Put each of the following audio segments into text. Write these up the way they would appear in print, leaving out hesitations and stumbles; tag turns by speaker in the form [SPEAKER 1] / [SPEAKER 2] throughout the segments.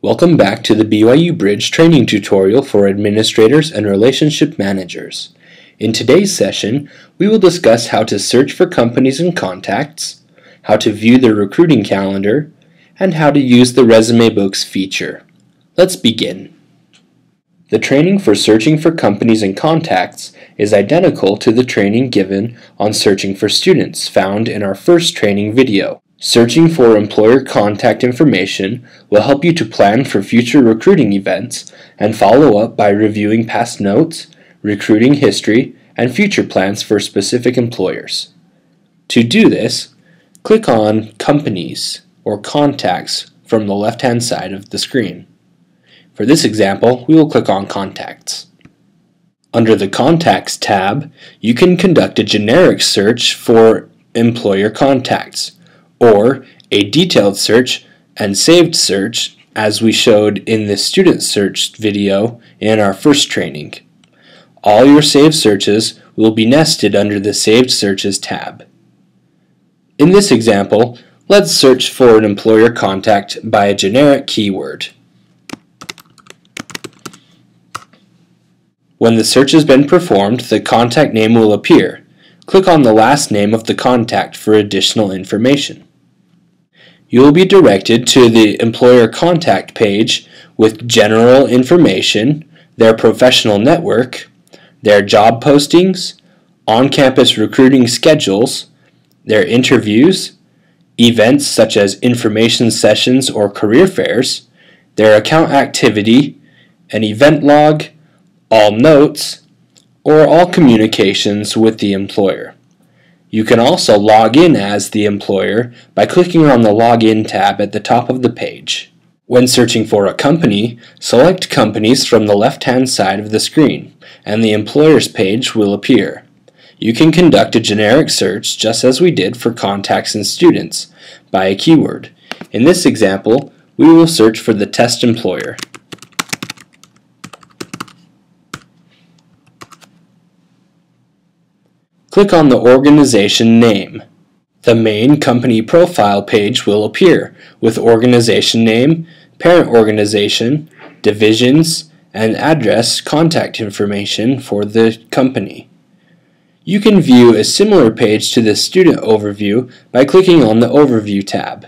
[SPEAKER 1] Welcome back to the BYU Bridge training tutorial for administrators and relationship managers. In today's session, we will discuss how to search for companies and contacts, how to view the recruiting calendar, and how to use the Resume Books feature. Let's begin. The training for searching for companies and contacts is identical to the training given on searching for students found in our first training video. Searching for employer contact information will help you to plan for future recruiting events and follow up by reviewing past notes, recruiting history, and future plans for specific employers. To do this, click on Companies or Contacts from the left-hand side of the screen. For this example, we will click on Contacts. Under the Contacts tab, you can conduct a generic search for employer contacts, or a detailed search and saved search as we showed in the student search video in our first training. All your saved searches will be nested under the Saved Searches tab. In this example, let's search for an employer contact by a generic keyword. When the search has been performed, the contact name will appear. Click on the last name of the contact for additional information. You will be directed to the employer contact page with general information, their professional network, their job postings, on-campus recruiting schedules, their interviews, events such as information sessions or career fairs, their account activity, an event log, all notes, or all communications with the employer. You can also log in as the employer by clicking on the Login tab at the top of the page. When searching for a company, select Companies from the left-hand side of the screen, and the Employers page will appear. You can conduct a generic search just as we did for contacts and students by a keyword. In this example, we will search for the test employer. Click on the organization name. The main company profile page will appear with organization name, parent organization, divisions, and address contact information for the company. You can view a similar page to the student overview by clicking on the Overview tab.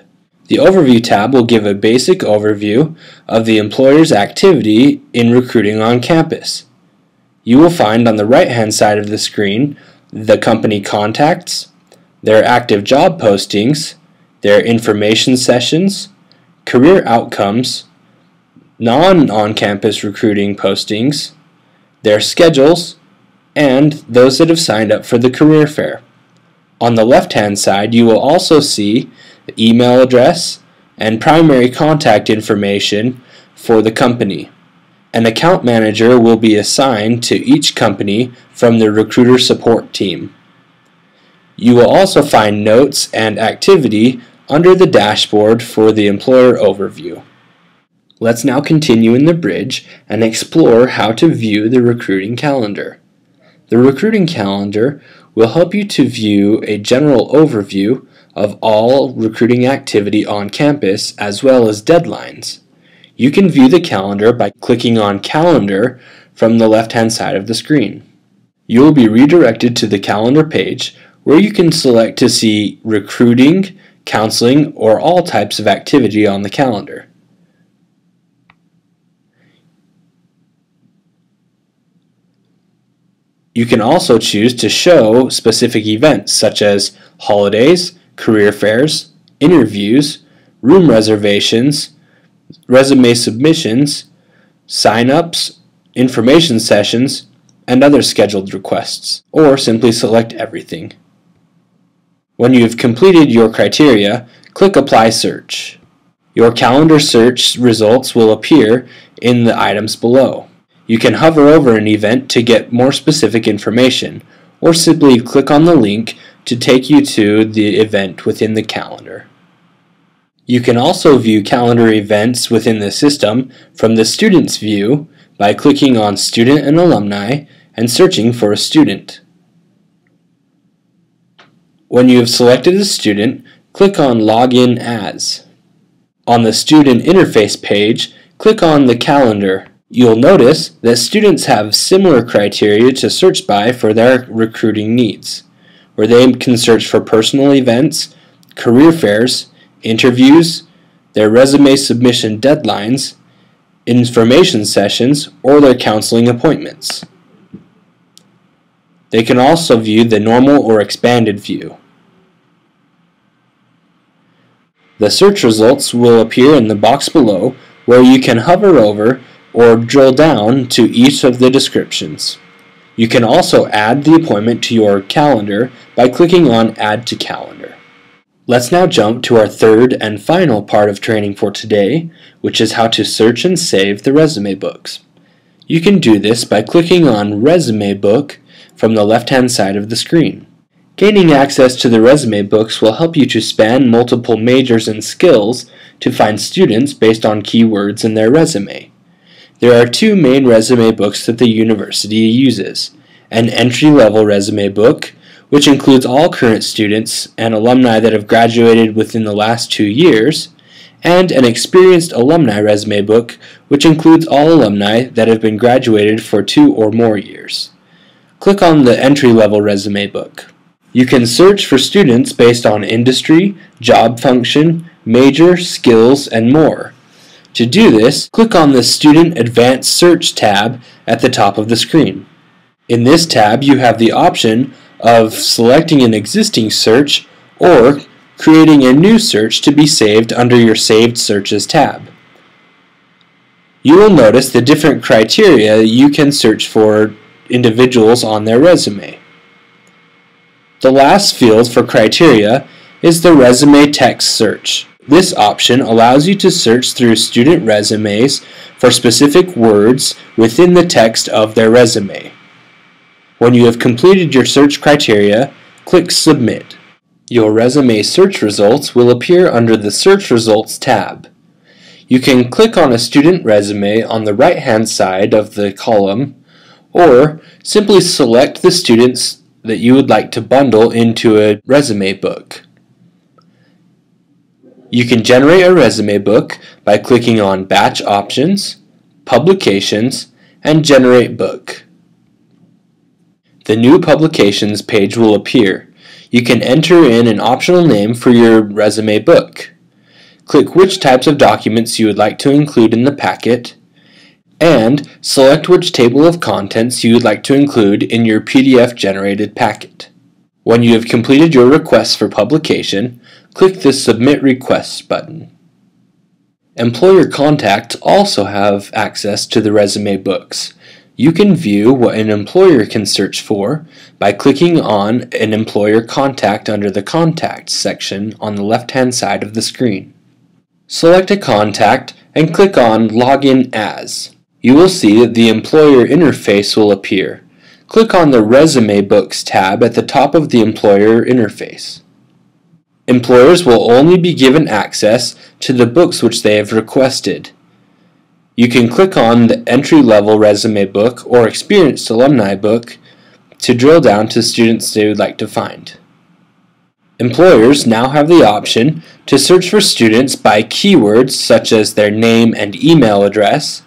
[SPEAKER 1] The Overview tab will give a basic overview of the employer's activity in recruiting on campus. You will find on the right-hand side of the screen the company contacts, their active job postings, their information sessions, career outcomes, non-on-campus recruiting postings, their schedules, and those that have signed up for the career fair. On the left-hand side, you will also see the email address and primary contact information for the company. An account manager will be assigned to each company from the recruiter support team. You will also find notes and activity under the dashboard for the employer overview. Let's now continue in the bridge and explore how to view the recruiting calendar. The recruiting calendar will help you to view a general overview of all recruiting activity on campus as well as deadlines. You can view the calendar by clicking on Calendar from the left-hand side of the screen. You will be redirected to the calendar page where you can select to see recruiting, counseling, or all types of activity on the calendar. You can also choose to show specific events such as holidays, career fairs, interviews, room reservations, resume submissions, sign-ups, information sessions, and other scheduled requests, or simply select everything. When you have completed your criteria, click Apply Search. Your calendar search results will appear in the items below. You can hover over an event to get more specific information, or simply click on the link to take you to the event within the calendar. You can also view calendar events within the system from the Students view by clicking on Student and Alumni and searching for a student. When you have selected a student, click on Login As. On the Student Interface page, click on the calendar. You'll notice that students have similar criteria to search by for their recruiting needs, where they can search for personal events, career fairs, interviews, their resume submission deadlines, information sessions, or their counseling appointments. They can also view the normal or expanded view. The search results will appear in the box below, where you can hover over or drill down to each of the descriptions. You can also add the appointment to your calendar by clicking on Add to Calendar. Let's now jump to our third and final part of training for today, which is how to search and save the resume books. You can do this by clicking on Resume Book from the left-hand side of the screen. Gaining access to the resume books will help you to span multiple majors and skills to find students based on keywords in their resume. There are two main resume books that the university uses: an entry-level resume book, which includes all current students and alumni that have graduated within the last 2 years, and an experienced alumni resume book, which includes all alumni that have been graduated for 2 or more years. Click on the entry-level resume book. You can search for students based on industry, job function, major, skills, and more. To do this, click on the Student Advanced Search tab at the top of the screen. In this tab, you have the option of selecting an existing search or creating a new search to be saved under your Saved Searches tab. You will notice the different criteria you can search for individuals on their resume. The last field for criteria is the Resume Text Search. This option allows you to search through student resumes for specific words within the text of their resume. When you have completed your search criteria, click Submit. Your resume search results will appear under the Search Results tab. You can click on a student resume on the right-hand side of the column, or simply select the students that you would like to bundle into a resume book. You can generate a resume book by clicking on Batch Options, Publications, and Generate Book. The new Publications page will appear. You can enter in an optional name for your resume book. Click which types of documents you would like to include in the packet, and select which table of contents you would like to include in your PDF-generated packet. When you have completed your request for publication, click the Submit Request button. Employer contacts also have access to the resume books. You can view what an employer can search for by clicking on an employer contact under the Contacts section on the left-hand side of the screen. Select a contact and click on Login As. You will see that the employer interface will appear. Click on the Resume Books tab at the top of the employer interface. Employers will only be given access to the books which they have requested. You can click on the entry-level resume book or experienced alumni book to drill down to students they would like to find. Employers now have the option to search for students by keywords such as their name and email address,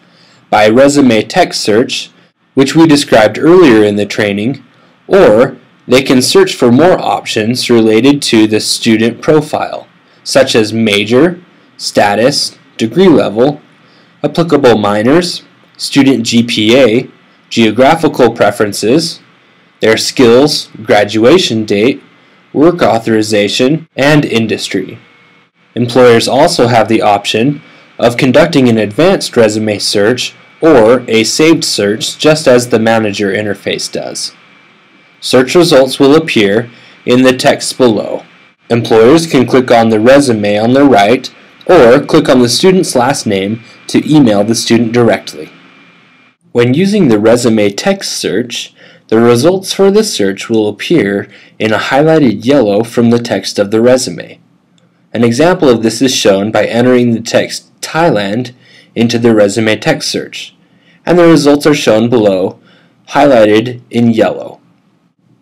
[SPEAKER 1] by resume text search, which we described earlier in the training, or they can search for more options related to the student profile, such as major, status, degree level, applicable minors, student GPA, geographical preferences, their skills, graduation date, work authorization, and industry. Employers also have the option of conducting an advanced resume search or a saved search, just as the manager interface does. Search results will appear in the text below. Employers can click on the resume on the right or click on the student's last name to email the student directly. When using the resume text search, the results for the search will appear in a highlighted yellow from the text of the resume. An example of this is shown by entering the text Thailand into the resume text search, and the results are shown below, highlighted in yellow.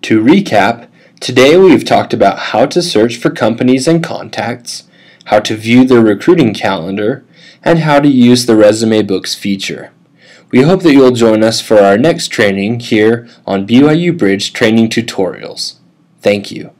[SPEAKER 1] To recap, today we've talked about how to search for companies and contacts, how to view their recruiting calendar, and how to use the Resume Books feature. We hope that you'll join us for our next training here on BYU Bridge Training Tutorials. Thank you.